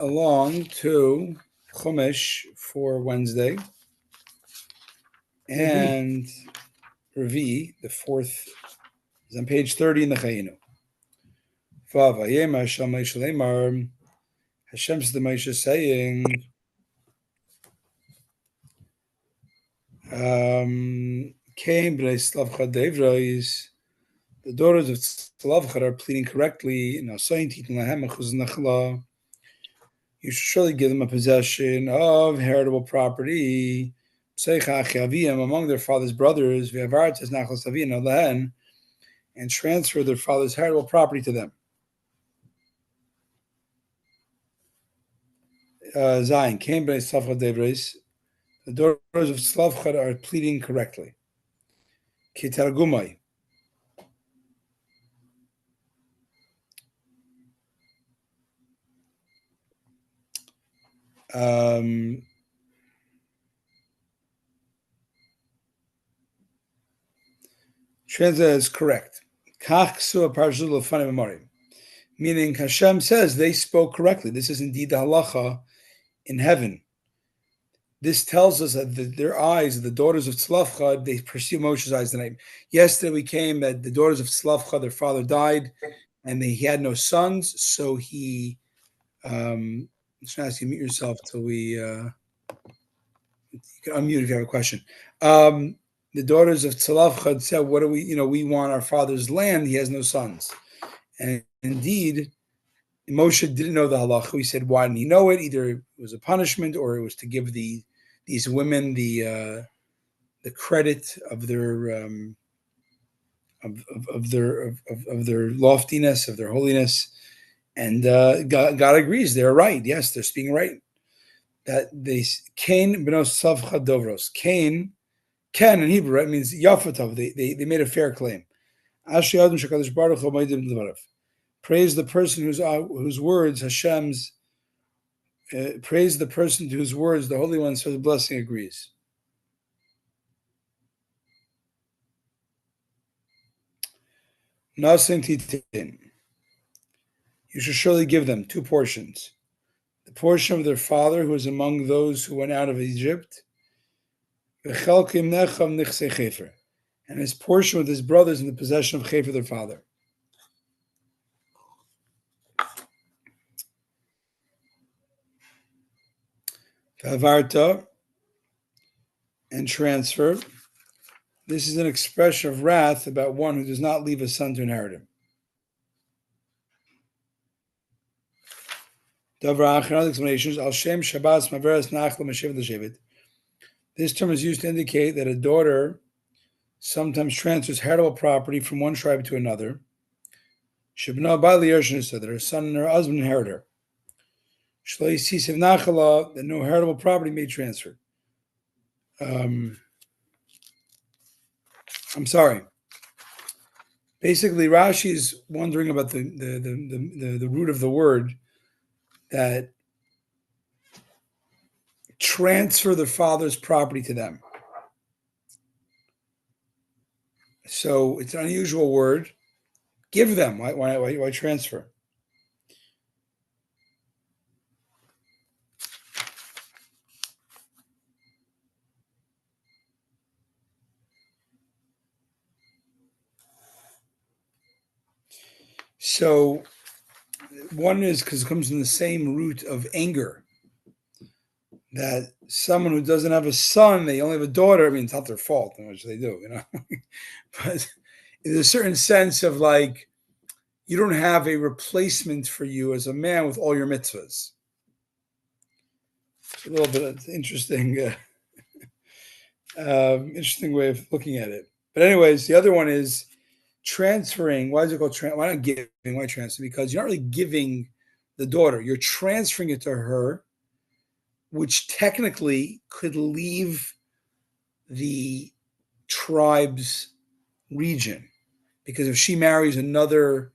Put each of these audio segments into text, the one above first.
along to Chumash for Wednesday and Rabbi, the fourth, is on page 30 in the Chayinu. Hashem said to Moshe saying, came the daughters of Tzlavcha are pleading correctly. You should surely give them a possession of heritable property among their father's brothers, and transfer their father's heritable property to them. Zayin came by Tzlavcha Devreis. The daughters of Tzlavcha are pleading correctly. Kitargumai. Translate is correct. Meaning Hashem says they spoke correctly. This is indeed the halacha in heaven. This tells us that their eyes, the daughters of Tzlavcha, they pursue Moshe's eyes tonight. Yesterday we came that the daughters of Tzlavcha, their father died, and he had no sons, so he I'm just going to ask you to mute yourself till we you can unmute if you have a question. The daughters of Tzlavcha said, what do we want our father's land. He has no sons. And indeed, Moshe didn't know the halacha. He said, why didn't he know it? Either it was a punishment or it was to give these women the credit of their of their loftiness, of their holiness. And God agrees. They're right. Yes, they're speaking right. That they Cain benos Tzlavcha dovros. Cain in Hebrew, right, means Yafatov. They made a fair claim. Praise the person whose words Hashem's. Praise the person to whose words the Holy One says blessing agrees. Nasin titin. You should surely give them 2 portions. The portion of their father who was among those who went out of Egypt, and his portion with his brothers in the possession of Chefer, their father. Havarta and transfer. This is an expression of wrath about one who does not leave a son to inherit him. Other explanations. Al Shem Shabbos Maveres Nachla Meshevet L'Shevet. This term is used to indicate that a daughter sometimes transfers heritable property from one tribe to another. Shebna Bali Yershin said that her son and her husband inherit her. Shloi Sisev Nachala, that no heritable property may transfer. I'm sorry. Basically, Rashi is wondering about the root of the word that transfer the father's property to them. So it's an unusual word. Give them. Why transfer? So one is because it comes from the same root of anger. That someone who doesn't have a son, they only have a daughter. I mean, it's not their fault, which they do, But there's a certain sense of like, you don't have a replacement for you as a man with all your mitzvahs. It's a little bit of interesting, interesting way of looking at it. But anyways, the other one is transferring. Why is it called why not giving? Why transfer? Because you're not really giving the daughter. You're transferring it to her, which technically could leave the tribe's region. Because if she marries another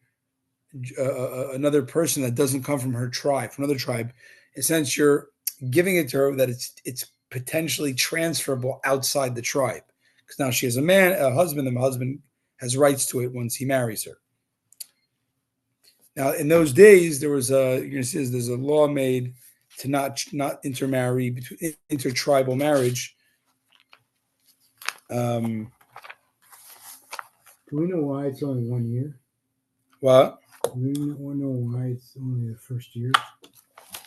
person that doesn't come from her tribe, from another tribe, in a sense, you're giving it to her that it's potentially transferable outside the tribe. Because now she has a husband, and the husband has rights to it once he marries her. Now, in those days, there was you're going to see there's a law made to not intermarry, between intertribal marriage. Do we know why it's only 1 year? What? Do we know why it's only the first year?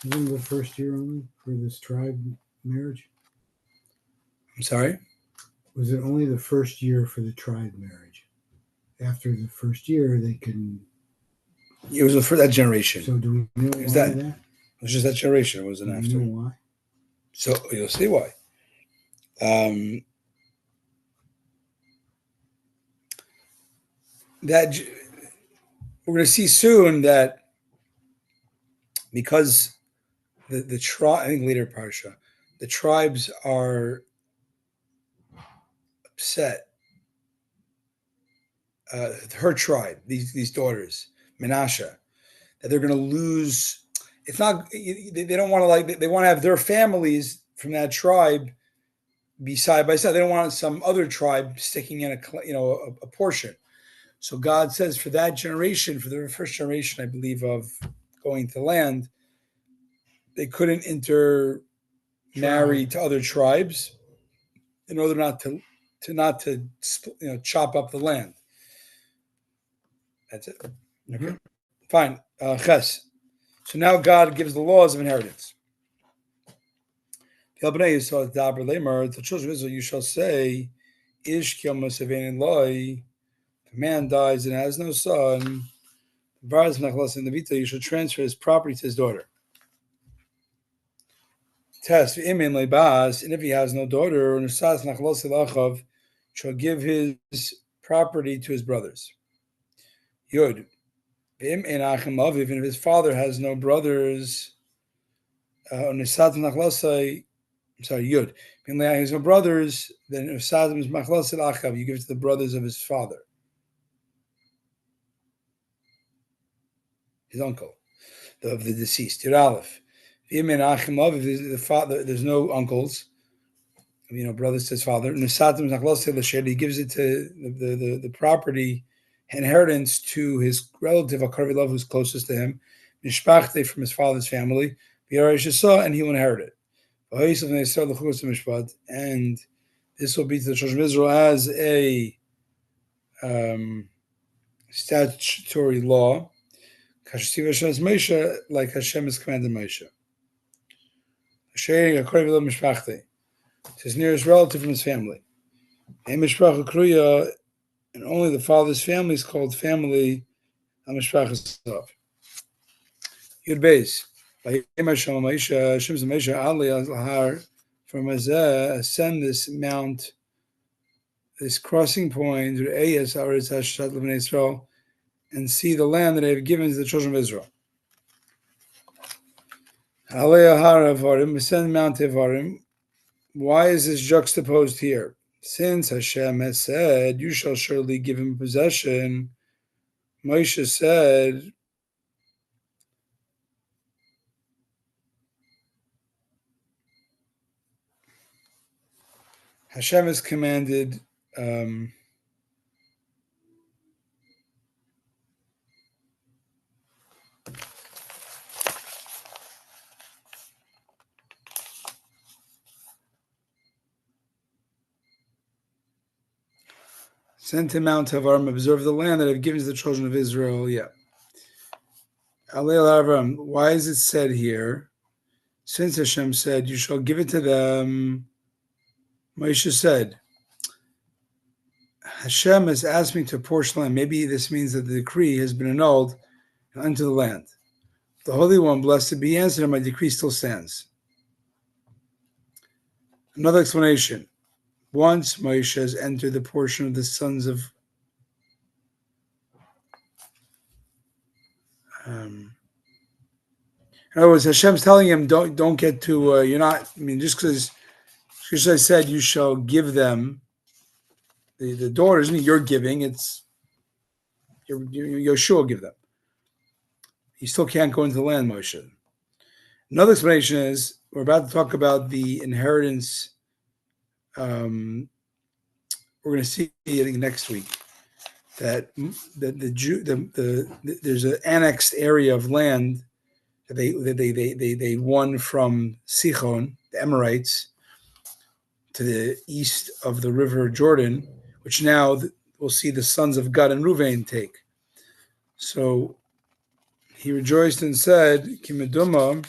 Isn't it the first year only for this tribe marriage? I'm sorry? Was it only the first year for the tribe marriage? After the first year, they can. It was for that generation. So do we know It was why that. that? It was just that generation. It wasn't Do we after. know why? So you'll see why. That we're going to see soon that because the tribe, I think later parsha, the tribes are upset. Her tribe, these daughters, Menashe, that they're going to lose. It's not. They don't want to they want to have their families from that tribe be side by side. They don't want some other tribe sticking in a portion. So God says for that generation, for the first generation, I believe, of going to land, they couldn't intermarry to other tribes in order not to chop up the land. That's it. Okay, fine. Ches. So now God gives the laws of inheritance. The children of Israel, you shall say, Ish Kilmasavein Loi. If a man dies and has no son, you should transfer his property to his daughter. Test, and if he has no daughter, shall give his property to his brothers. Yud. And if his father has no brothers, Yud. If he has no brothers, then you give it to the brothers of his father, his uncle, of the deceased. Yud Aleph. If the father, there's no uncles, brothers to his father. He gives it to the property inheritance to his relative, Akarvilov, who's closest to him, Mishpachte, from his father's family, and he will inherit it. And this will be to the children of Israel as a statutory law, like Hashem has commanded Moshe. It's his nearest relative from his family. And only the father's family is called family. Yud Beis. From ascend this mount, this crossing point, and see the land that I have given to the children of Israel. Ascend Mount Evarim. Why is this juxtaposed here? Since Hashem has said, you shall surely give him possession, Moshe said, Hashem has commanded send to Mount Havarim, observe the land that I've given to the children of Israel. Yeah. Why is it said here? Since Hashem said, you shall give it to them, Moshe said, Hashem has asked me to apportion land. Maybe this means that the decree has been annulled unto the land. The Holy One, blessed be, answered, my decree still stands. Another explanation. Once Moshe has entered the portion of the sons of in other words, Hashem's telling him, don't get to, you're not, just because I said you shall give them the daughters, you're giving, it's Yeshua give them. You still can't go into the land, Moshe. Another explanation is, we're about to talk about the inheritance. We're going to see it next week. that there's an annexed area of land that they won from Sichon, the Amorites, to the east of the river Jordan, which now we'll see the sons of Gad and Ruvain take. So he rejoiced and said, Kimeduma,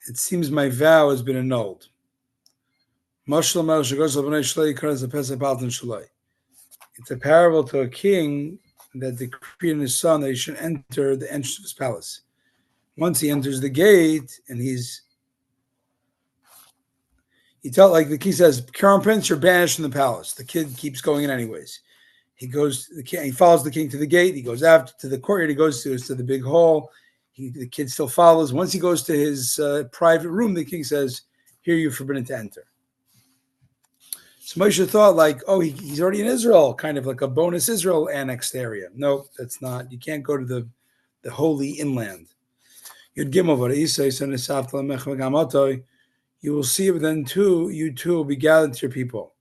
it seems my vow has been annulled. It's a parable to a king that decreed in his son that he should enter the entrance of his palace. Once he enters the gate, and like the king says, Crown Prince, you're banished from the palace. The kid keeps going in anyways. He follows the king to the gate. He goes after to the courtyard. He goes to the big hall. The kid still follows. Once he goes to his private room, the king says, "Here you're forbidden to enter." So Moshe thought he's already in Israel, kind of like a bonus Israel annexed area. No, that's not. You can't go to the holy inland. Yud Gimel you will see it then too. You too will be gathered to your people.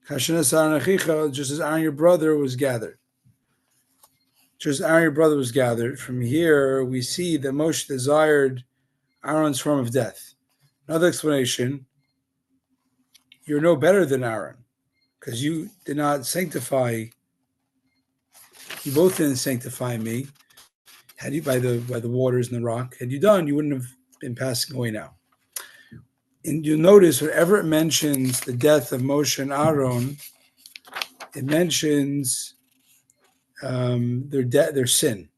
Just as Aaron your brother was gathered. Just as Aaron your brother was gathered. From here we see that Moshe desired Aaron's form of death. Another explanation: you're no better than Aaron, because you did not sanctify. You both didn't sanctify me. Had you by the waters and the rock? Had you done, you wouldn't have been passing away now. And you'll notice whenever it mentions the death of Moshe and Aaron, it mentions their sin.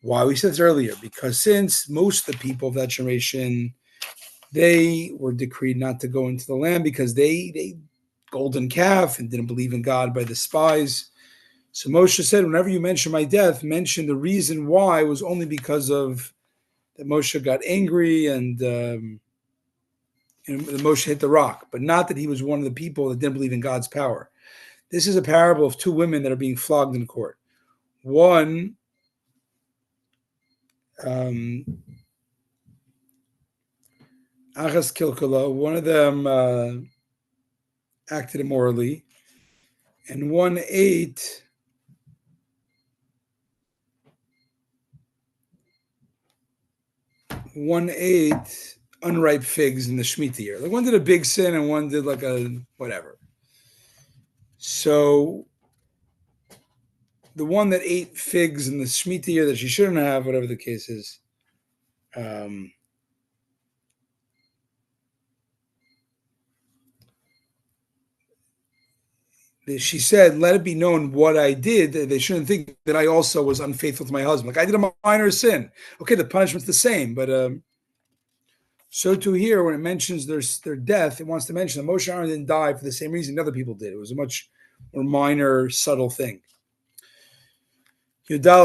Why? We said this earlier, because since most of the people of that generation, they were decreed not to go into the land because they golden calf and didn't believe in God by the spies. So Moshe said, whenever you mention my death, mention the reason why was only because of that Moshe got angry and Moshe hit the rock, but not that he was one of the people that didn't believe in God's power. This is a parable of two women that are being flogged in court. One, Achas Kilkala, one of them acted immorally, and one ate unripe figs in the Shemitah year. Like one did a big sin and one did like a whatever. So the one that ate figs in the Shemitah year that she shouldn't have, whatever the case is, she said, let it be known what I did. They shouldn't think that I also was unfaithful to my husband. Like I did a minor sin. Okay, the punishment's the same, but so too here, when it mentions their death, it wants to mention that Moshe and Aaron didn't die for the same reason other people did. It was a much more minor, subtle thing. This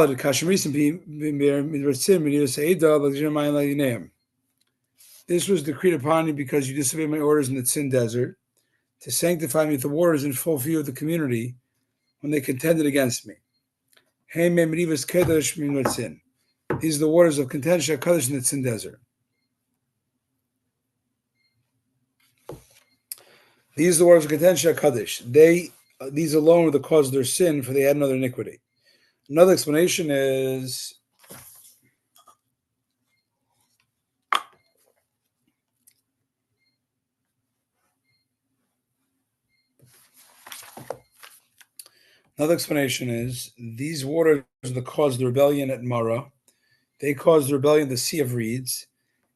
was decreed upon you because you disobeyed my orders in the Tzin desert, to sanctify me with the waters in full view of the community when they contended against me. These are the waters of contention in the Tzin desert. These are the waters of contention Kaddish. These alone were the cause of their sin, for they had another iniquity. Another explanation is these waters are the cause of the rebellion at Marah. They caused the rebellion in the Sea of Reeds,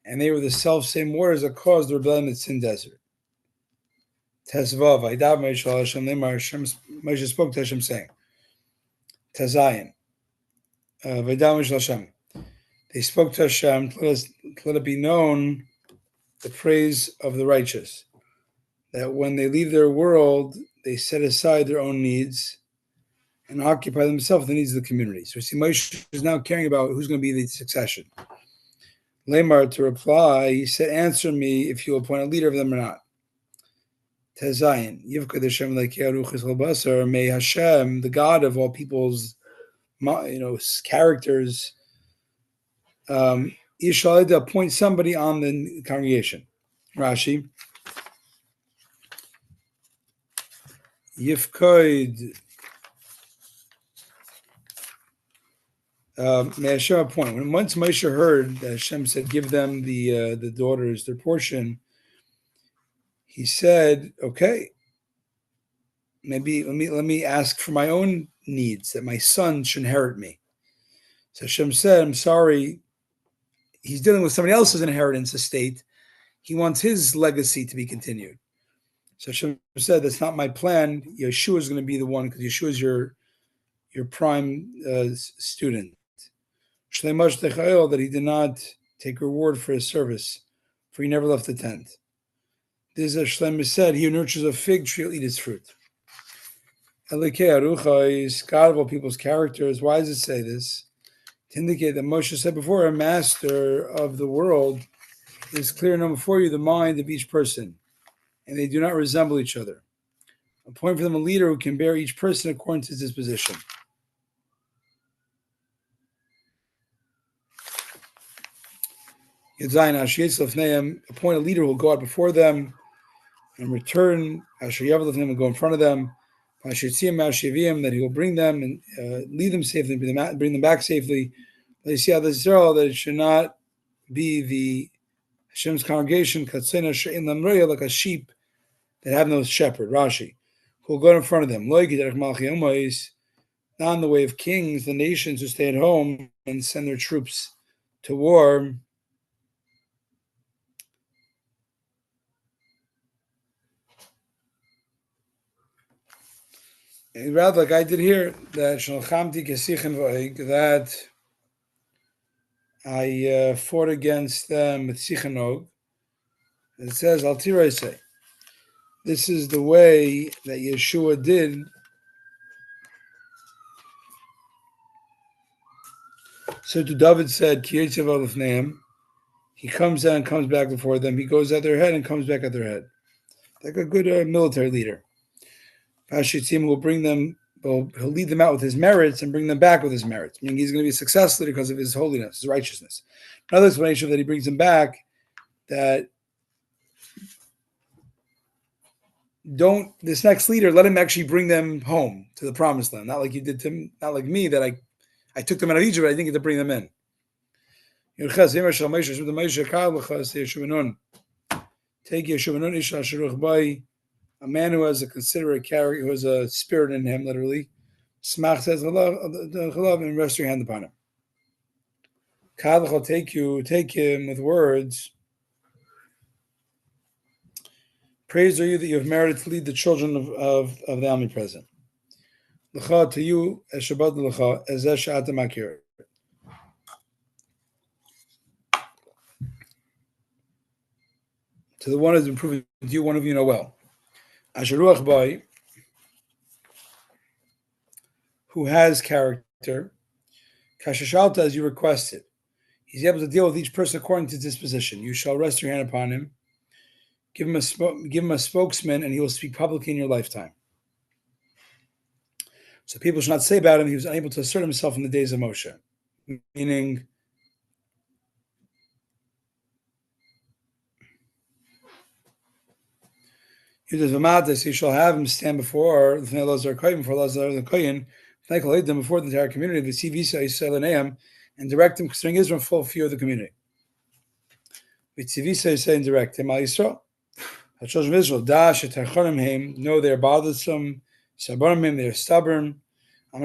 and they were the self-same waters that caused the rebellion in the Sin Desert. Tezvav, Moshe spoke to Hashem saying, Tezayin, they spoke to Hashem, let it be known the praise of the righteous, that when they leave their world, they set aside their own needs and occupy themselves with the needs of the community. So we see Moshe is now caring about who's going to be the succession. Lamar, to reply, he said, answer me if you appoint a leader of them or not. Tezayin, may Hashem, the God of all people's characters, Yishalid, appoint somebody on the congregation. Rashi, Yifkoid. May Hashem appoint. When once Moshe heard that Hashem said, "Give them the daughters their portion," he said, "Okay, maybe let me ask for my own needs, that my son should inherit me." So Hashem said, "I'm sorry. He's dealing with somebody else's inheritance estate. He wants his legacy to be continued." So Hashem said, "That's not my plan. Yeshua is going to be the one, because Yeshua is your prime student." That he did not take reward for his service, for he never left the tent. This is Shlomo said, "He who nurtures a fig tree will eat its fruit." Elikei Arucha is God of all people's characters. Why does it say this? To indicate that Moshe said before, a master of the world is clear enough before you the mind of each person, and they do not resemble each other. Appoint for them a leader who can bear each person according to his disposition. Appoint a leader who will go out before them, and return. Will go in front of them. That he will bring them and lead them safely, bring them back safely. They see how this is all, that it should not be the Hashem's congregation, like a sheep that have no shepherd. Rashi, who will go in front of them. Not in the way of kings, the nations who stay at home and send their troops to war. And rather, like I did here, that I fought against them with Sichanog. It says, Al Tirai say, this is the way that Yeshua did. So to David said, he comes out and comes back before them. He goes at their head and comes back at their head. Like a good military leader. Pashitim will bring them, he'll lead them out with his merits and bring them back with his merits. Meaning he's going to be successful because of his holiness, his righteousness. Another explanation that he brings them back, that this next leader, let him actually bring them home to the promised land. Not like you did to him, not like me, that I took them out of Egypt, but I didn't get to bring them in. Take Yeshua, a man who has a considerate character, who has a spirit in him, literally. Smach says, and rest your hand upon him. Take him with words. Praise are you that you have merited to lead the children of the omnipresent. L'cha, to you, Shabbat l'cha, ezeh she'atem makir. To the one who has been proven to you, one of you know well. Asher ruach bai, who has character, kashashalta, as you requested. He's able to deal with each person according to his disposition. You shall rest your hand upon him. Give him a spokesman, and he will speak publicly in your lifetime. So people should not say about him, he was unable to assert himself in the days of Moshe. Meaning, he shall have him stand before the entire community, and direct him concerning Israel in full view of the community. And direct him, the children of Israel, know they are bothersome, they are stubborn. On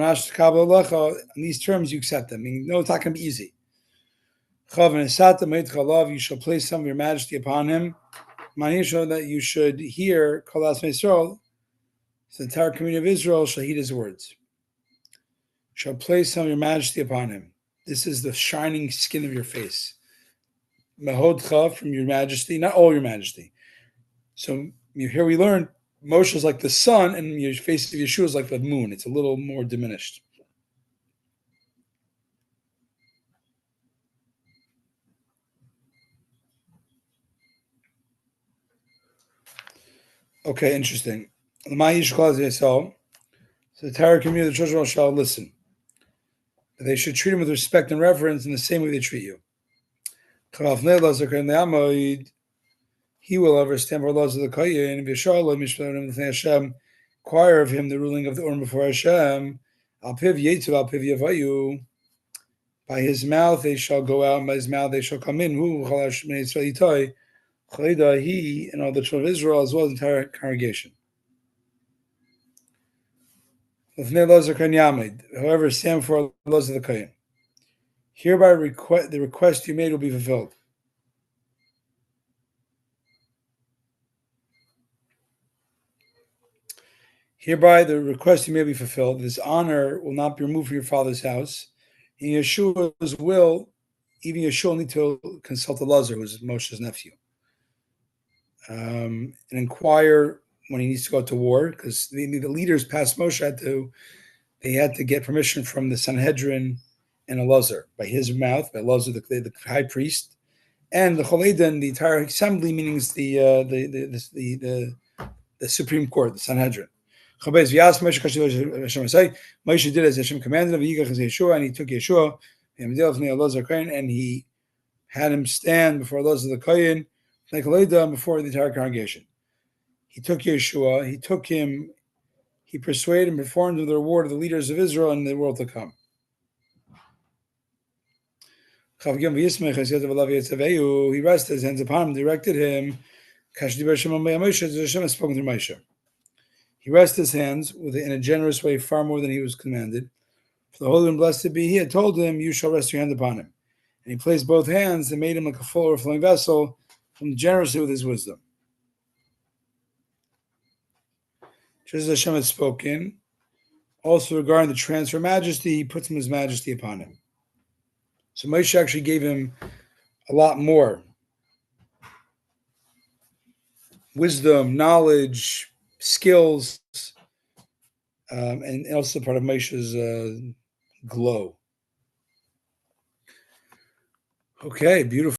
these terms, you accept them. Meaning, no, it's not going to be easy. You shall place some of your majesty upon him. That you should hear, the entire community of Israel shall heed his words. Shall place some of your majesty upon him. This is the shining skin of your face. Mehodcha, from your majesty, not all your majesty. So here we learn Moshe is like the sun, and your face of Yeshua is like the moon. It's a little more diminished. Okay, interesting. So the entire community of the children shall listen. They should treat him with respect and reverence in the same way they treat you. He will ever stand for laws of the Koyin, require of him the ruling of the Urim before Hashem. Al piv yetzu, al piv yavayu. By his mouth they shall go out, and by his mouth they shall come in. Hu chalash bnei Yisrael itoi, chalida he and all the children of Israel as well as the entire congregation. However, stand for laws of the Kohen. Hereby the request you made will be fulfilled. Hereby the request you may be fulfilled. This honor will not be removed from your father's house. In Yeshua's will, even Yeshua will need to consult Elazar, who is Moshe's nephew, and inquire when he needs to go to war, because the leaders past Moshe had to get permission from the Sanhedrin and Elazar by his mouth, by Elazar the high priest, and the Choledan, the entire assembly, meaning the Supreme Court, the Sanhedrin. Moshe did as Hashem commanded him, and he took Yeshua, and he had him stand before Elazar the Kohen, before the entire congregation. He took Yeshua, he persuaded and performed the reward of the leaders of Israel in the world to come. He rested his hands upon him, directed him. Hashem has spoken through Moshe. He rested his hands in a generous way, far more than he was commanded. For the Holy and Blessed be He had told him, "You shall rest your hand upon him." And he placed both hands and made him like a full overflowing vessel, from generously with his wisdom. Just as Hashem had spoken, also regarding the transfer of majesty, he puts his majesty upon him. So Moshe actually gave him a lot more wisdom, knowledge, skills, and also part of Moshe's glow. Okay, beautiful.